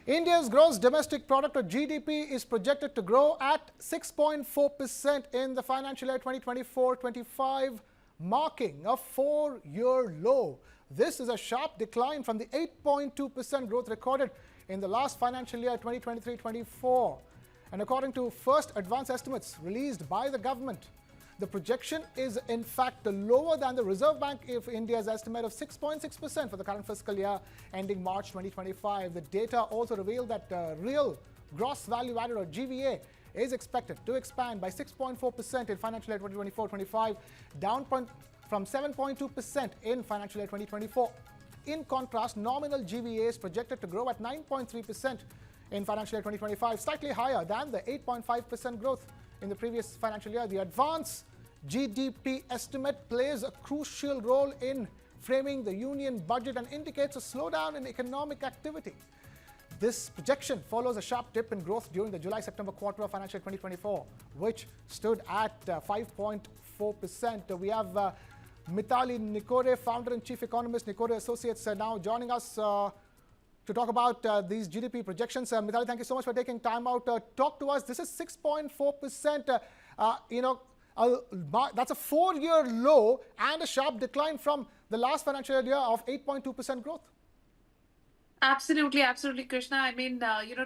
India's gross domestic product or GDP is projected to grow at 6.4% in the financial year 2024-25, marking a four-year low. This is a sharp decline from the 8.2% growth recorded in the last financial year 2023-24. And according to first advance estimates released by the government, the projection is in fact lower than the Reserve Bank of India's estimate of 6.6% for the current fiscal year ending March 2025. The data also revealed that real gross value added or GVA is expected to expand by 6.4% in financial year 2024-25, down from 7.2% in financial year 2024. In contrast, nominal GVA is projected to grow at 9.3% in financial year 2025, slightly higher than the 8.5% growth in the previous financial year. The advance GDP estimate plays a crucial role in framing the union budget and indicates a slowdown in economic activity. This projection follows a sharp dip in growth during the July-September quarter of financial year 2024, which stood at 5.4%. We have Mithali Nikore, founder and chief economist, Nikore Associates, now joining us to talk about these GDP projections. Mithali, thank you so much for taking time out. Talk to us. This is 6.4%. That's a four-year low and a sharp decline from the last financial year of 8.2% growth. Absolutely, absolutely, Krishna. I mean,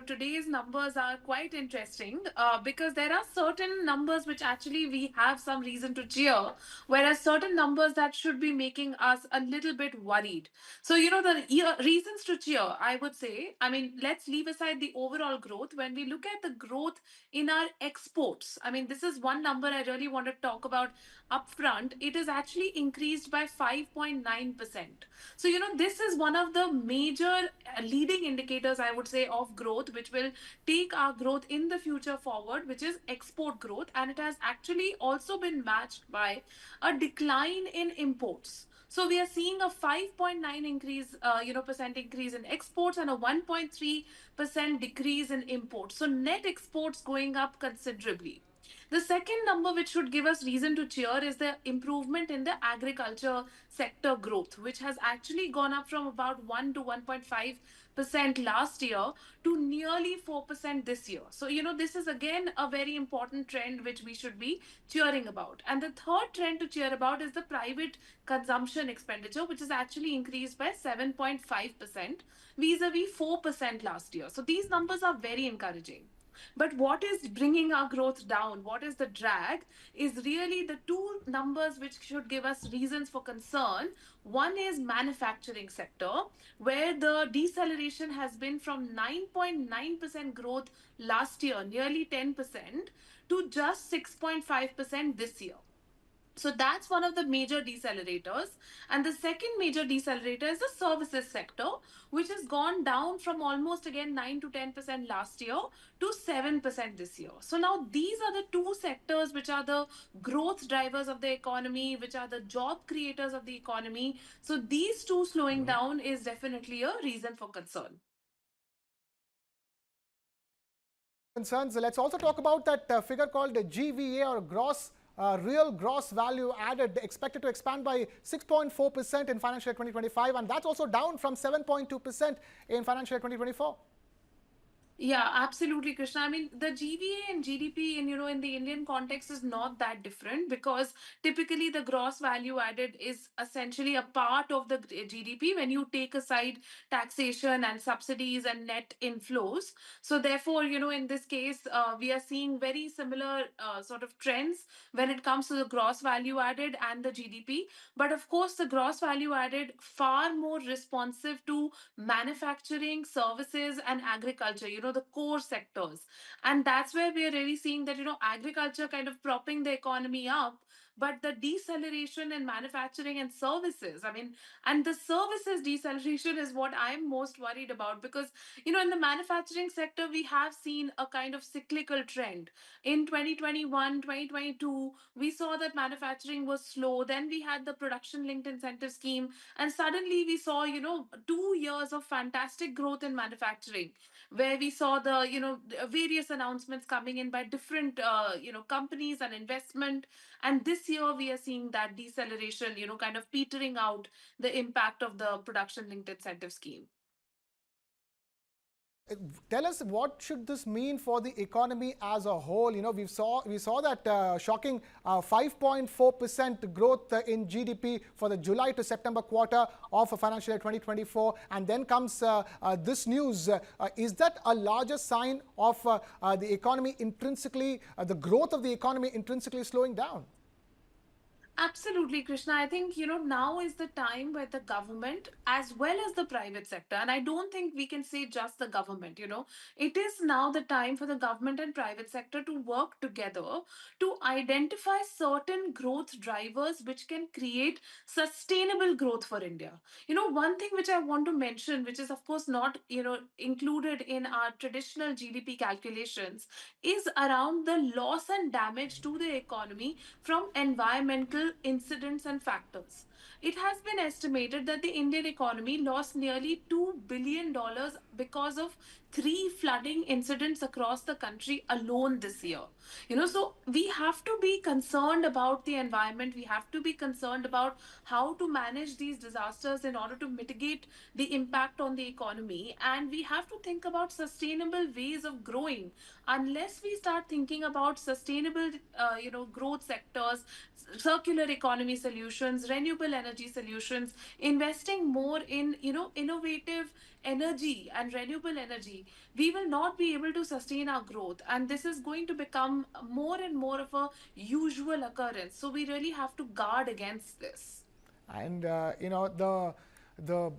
today's numbers are quite interesting because there are certain numbers which actually we have some reason to cheer, whereas certain numbers that should be making us a little bit worried. So, the reasons to cheer, I would say, I mean, let's leave aside the overall growth. When we look at the growth in our exports, I mean, this is one number I really want to talk about upfront. It is actually increased by 5.9%. So, this is one of the major leading indicators, I would say, of growth, which will take our growth in the future forward, which is export growth. And it has actually also been matched by a decline in imports. So we are seeing a 5.9 increase, percent increase in exports and a 1.3% decrease in imports. So net exports going up considerably. The second number which should give us reason to cheer is the improvement in the agriculture sector growth, which has actually gone up from about 1 to 1.5% last year to nearly 4% this year. So, this is again a very important trend which we should be cheering about. And the third trend to cheer about is the private consumption expenditure, which is actually increased by 7.5% vis-a-vis 4% last year. So these numbers are very encouraging. But what is bringing our growth down, what is the drag, is really the two numbers which should give us reasons for concern. One is manufacturing sector, where the deceleration has been from 9.9% growth last year, nearly 10%, to just 6.5% this year. So that's one of the major decelerators. And the second major decelerator is the services sector, which has gone down from almost again 9 to 10% last year to 7% this year. So now these are the two sectors which are the growth drivers of the economy, which are the job creators of the economy. So these two slowing down is definitely a reason for concern. Concerns. Let's also talk about that figure called GVA or real gross value added, expected to expand by 6.4% in financial year 2025, and that's also down from 7.2% in financial year 2024. Yeah, absolutely, Krishna. I mean, the GVA and GDP in the Indian context is not that different because typically the gross value added is essentially a part of the GDP when you take aside taxation and subsidies and net inflows. So therefore, in this case, we are seeing very similar sort of trends when it comes to the gross value added and the GDP. But of course, the gross value added far more responsive to manufacturing, services, and agriculture, the core sectors. And that's where we are really seeing that, agriculture kind of propping the economy up, but the deceleration in manufacturing and services, I mean, and the services deceleration is what I'm most worried about because, in the manufacturing sector, we have seen a kind of cyclical trend. In 2021, 2022, we saw that manufacturing was slow. Then we had the production linked incentive scheme. And suddenly we saw, 2 years of fantastic growth in manufacturing, where we saw the, various announcements coming in by different, companies and investment. And this year we are seeing that deceleration, kind of petering out the impact of the production linked incentive scheme. Tell us, what should this mean for the economy as a whole? You know, we saw that shocking 5.4% growth in GDP for the July to September quarter of financial year 2024, and then comes this news. Is that a larger sign of the economy intrinsically, the growth of the economy intrinsically slowing down? Absolutely, Krishna. I think, now is the time where the government as well as the private sector, and I don't think we can say just the government, it is now the time for the government and private sector to work together to identify certain growth drivers which can create sustainable growth for India. One thing which I want to mention, which is of course not, included in our traditional GDP calculations, is around the loss and damage to the economy from environmental incidents and factors. It has been estimated that the Indian economy lost nearly $2 billion because of three flooding incidents across the country alone this year. So we have to be concerned about the environment. We have to be concerned about how to manage these disasters in order to mitigate the impact on the economy. And we have to think about sustainable ways of growing. Unless we start thinking about sustainable, growth sectors, circular economy solutions, renewable energy solutions, investing more in, innovative energy and renewable energy, we will not be able to sustain our growth. And this is going to become more and more of a usual occurrence. So we really have to guard against this. And the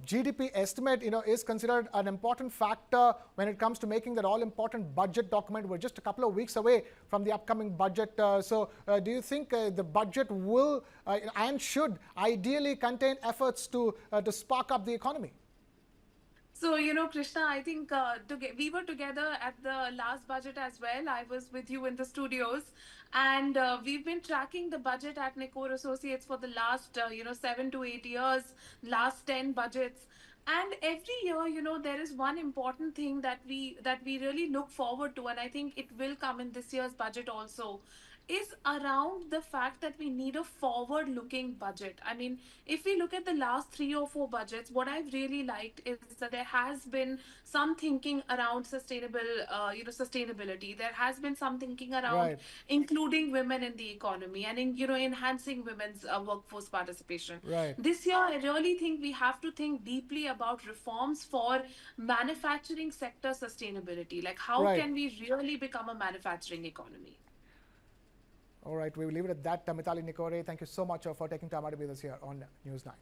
GDP estimate, is considered an important factor when it comes to making that all-important budget document. We're just a couple of weeks away from the upcoming budget. Do you think the budget will and should ideally contain efforts to spark up the economy? So, Krishna, I think we were together at the last budget as well. I was with you in the studios, and we've been tracking the budget at Nikor Associates for the last, 7 to 8 years, last 10 budgets. And every year, there is one important thing that we really look forward to, and I think it will come in this year's budget also, is around the fact that we need a forward looking budget. I mean, if we look at the last 3 or 4 budgets, what I've really liked is that there has been some thinking around sustainability. There has been some thinking around Right, including women in the economy and enhancing women's workforce participation. right, This year, I really think we have to think deeply about reforms for manufacturing sector sustainability. Like, how right. can we really become a manufacturing economy? All right, we will leave it at that. Mitali Nikore, thank you so much for taking time out to be with us here on News 9.